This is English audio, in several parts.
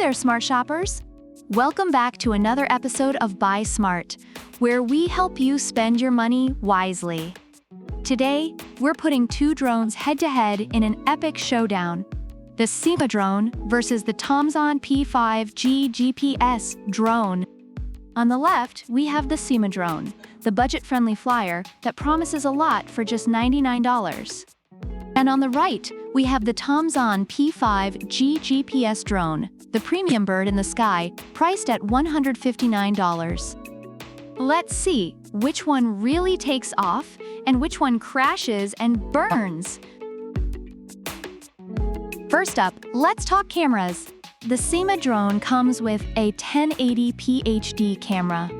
there, smart shoppers! Welcome back to another episode of Buy Smart, where we help you spend your money wisely. Today, we're putting two drones head-to-head in an epic showdown. The SYMA drone versus the TOMZON P5G GPS drone. On the left, we have the SYMA drone, the budget-friendly flyer that promises a lot for just $99. And on the right, we have the TOMZON P5G GPS drone, the premium bird in the sky, priced at $159. Let's see which one really takes off and which one crashes and burns. First up, let's talk cameras. The SYMA drone comes with a 1080p HD camera.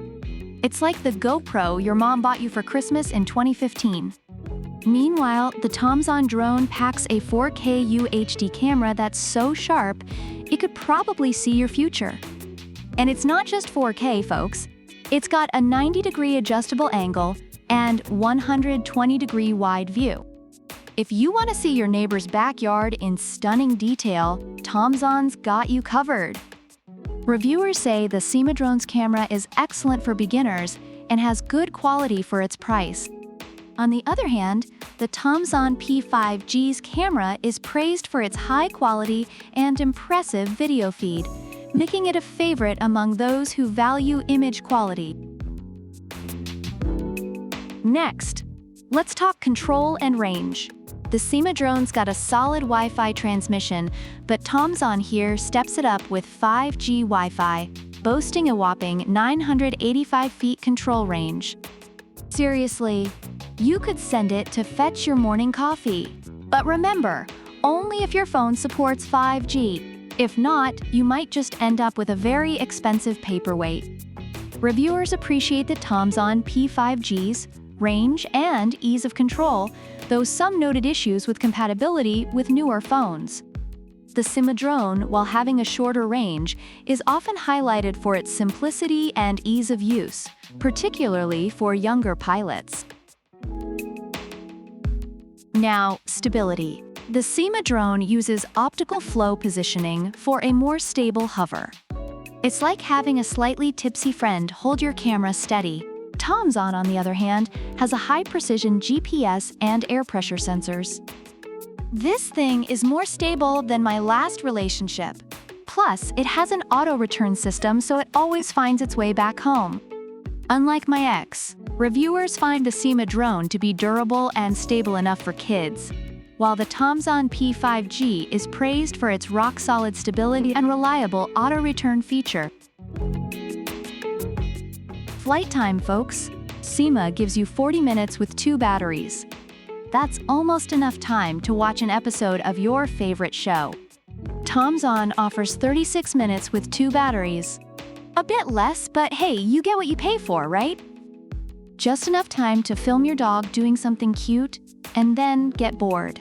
It's like the GoPro your mom bought you for Christmas in 2015. Meanwhile, the TOMZON drone packs a 4K UHD camera that's so sharp, it could probably see your future. And it's not just 4K, folks. It's got a 90-degree adjustable angle and 120-degree wide view. If you want to see your neighbor's backyard in stunning detail, TOMZON's got you covered. Reviewers say the SYMA drone's camera is excellent for beginners and has good quality for its price. On the other hand, the TOMZON P5G's camera is praised for its high quality and impressive video feed, making it a favorite among those who value image quality. Next, let's talk control and range. The SYMA drone's got a solid Wi-Fi transmission, but TOMZON here steps it up with 5G Wi-Fi, boasting a whopping 985 feet control range. Seriously, you could send it to fetch your morning coffee. But remember, only if your phone supports 5G. If not, you might just end up with a very expensive paperweight. Reviewers appreciate the TOMZON P5G's range and ease of control, though some noted issues with compatibility with newer phones. The SYMA drone, while having a shorter range, is often highlighted for its simplicity and ease of use, particularly for younger pilots. Now, stability. The SYMA drone uses optical flow positioning for a more stable hover. It's like having a slightly tipsy friend hold your camera steady. TOMZON, on the other hand, has a high-precision GPS and air pressure sensors. This thing is more stable than my last relationship. Plus, it has an auto-return system, so it always finds its way back home. Unlike my ex, reviewers find the SYMA drone to be durable and stable enough for kids, while the TOMZON P5G is praised for its rock-solid stability and reliable auto-return feature. Flight time, folks. SYMA gives you 40 minutes with 2 batteries. That's almost enough time to watch an episode of your favorite show. TOMZON offers 36 minutes with 2 batteries. A bit less, but hey, you get what you pay for, right? Just enough time to film your dog doing something cute and then get bored.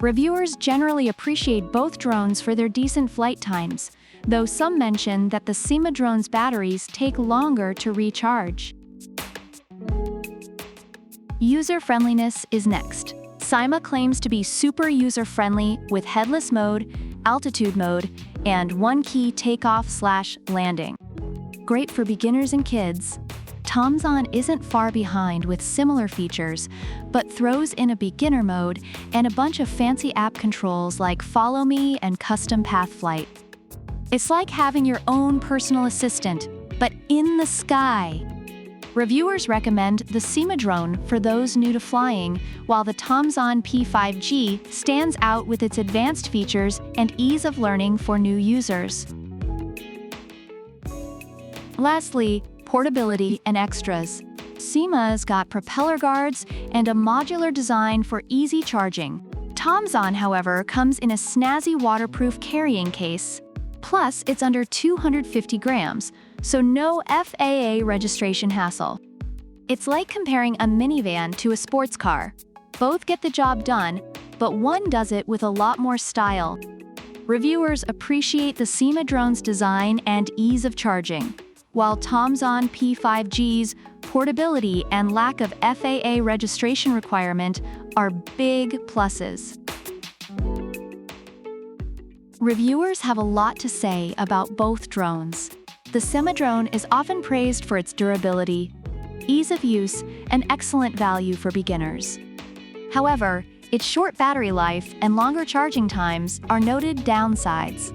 Reviewers generally appreciate both drones for their decent flight times, though some mention that the SYMA drone's batteries take longer to recharge. User-friendliness is next. SYMA claims to be super user-friendly with headless mode, altitude mode, and one-key takeoff/landing. Great for beginners and kids. TOMZON isn't far behind with similar features, but throws in a beginner mode and a bunch of fancy app controls like Follow Me and Custom Path Flight. It's like having your own personal assistant, but in the sky. Reviewers recommend the SYMA drone for those new to flying, while the TOMZON P5G stands out with its advanced features and ease of learning for new users. Lastly, portability and extras. SYMA's got propeller guards and a modular design for easy charging. TOMZON, however, comes in a snazzy waterproof carrying case. Plus, it's under 250 grams, so no FAA registration hassle. It's like comparing a minivan to a sports car. Both get the job done, but one does it with a lot more style. Reviewers appreciate the SYMA drone's design and ease of charging, while TOMZON P5G's portability and lack of FAA registration requirement are big pluses. Reviewers have a lot to say about both drones. The SYMA drone is often praised for its durability, ease of use, and excellent value for beginners. However, its short battery life and longer charging times are noted downsides.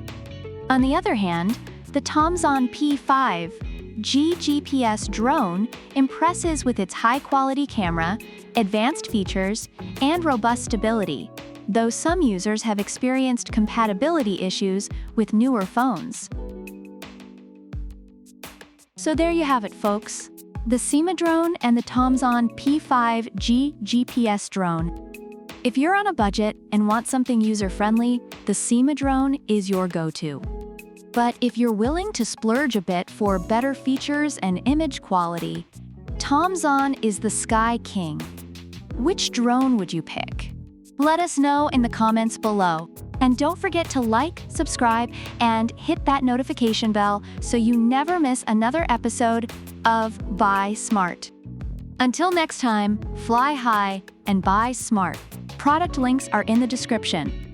On the other hand, the TOMZON P5G GPS drone impresses with its high-quality camera, advanced features, and robust stability, though some users have experienced compatibility issues with newer phones. So there you have it, folks. The SYMA drone and the TOMZON P5G GPS drone. If you're on a budget and want something user-friendly, the SYMA drone is your go-to. But if you're willing to splurge a bit for better features and image quality, TOMZON is the Sky King. Which drone would you pick? Let us know in the comments below. And don't forget to like, subscribe, and hit that notification bell so you never miss another episode of Buy Smart. Until next time, fly high and buy smart. Product links are in the description.